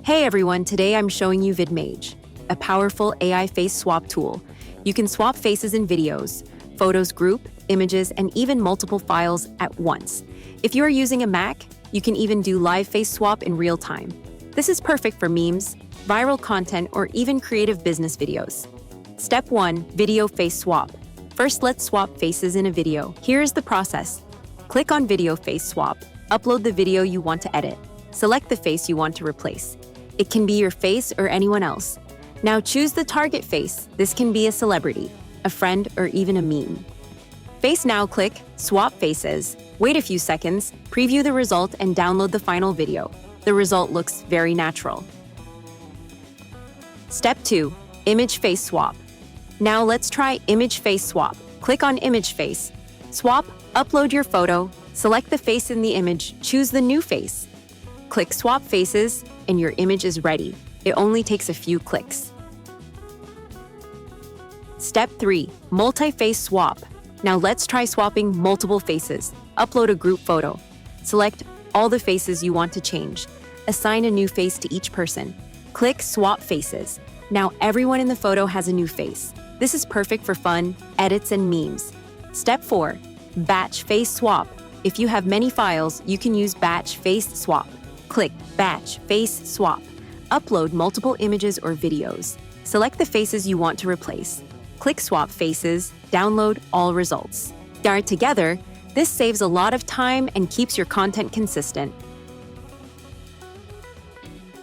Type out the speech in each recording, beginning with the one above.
Hey everyone, today I'm showing you VidMage, a powerful AI face swap tool. You can swap faces in videos, photos, group, images, and even multiple files at once. If you are using a Mac, you can even do live face swap in real time. This is perfect for memes, viral content, or even creative business videos. Step 1. Video face swap. First, let's swap faces in a video. Here's the process. Click on Video Face Swap. Upload the video you want to edit. Select the face you want to replace. It can be your face or anyone else. Now choose the target face. This can be a celebrity, a friend, or even a meme. Face now, click Swap Faces. Wait a few seconds, preview the result, and download the final video. The result looks very natural. Step 2. Image Face Swap. Now let's try Image Face Swap. Click on Image Face. Swap, upload your photo, select the face in the image, choose the new face. Click Swap Faces, and your image is ready. It only takes a few clicks. Step 3. Multi-Face Swap. Now let's try swapping multiple faces. Upload a group photo. Select all the faces you want to change. Assign a new face to each person. Click Swap Faces. Now everyone in the photo has a new face. This is perfect for fun, edits, and memes. Step 4. Batch Face Swap. If you have many files, you can use Batch Face Swap. Click Batch Face Swap. Upload multiple images or videos. Select the faces you want to replace. Click Swap Faces, download all results. Together, this saves a lot of time and keeps your content consistent.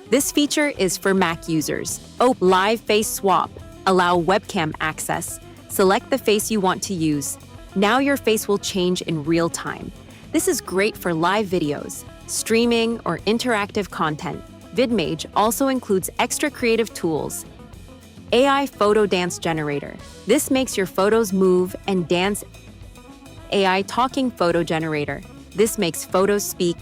This feature is for Mac users. Live Face Swap. Allow webcam access. Select the face you want to use. Now your face will change in real time. This is great for live videos, streaming, or interactive content. VidMage also includes extra creative tools. AI Photo Dance Generator. This makes your photos move and dance. AI Talking Photo Generator. This makes photos speak.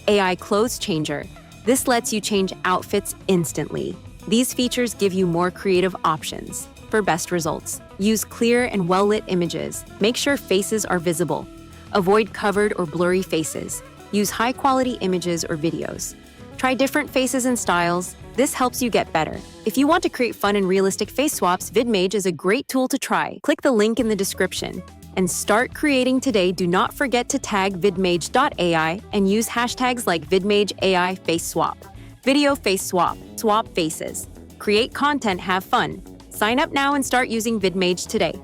AI Clothes Changer. This lets you change outfits instantly. These features give you more creative options. For best results, use clear and well-lit images. Make sure faces are visible. Avoid covered or blurry faces. Use high-quality images or videos. Try different faces and styles. This helps you get better. If you want to create fun and realistic face swaps, VidMage is a great tool to try. Click the link in the description and start creating today. Do not forget to tag VidMage.ai and use hashtags like VidMage.ai Face Swap, Video Face Swap, Swap Faces. Create content, have fun. Sign up now and start using VidMage today.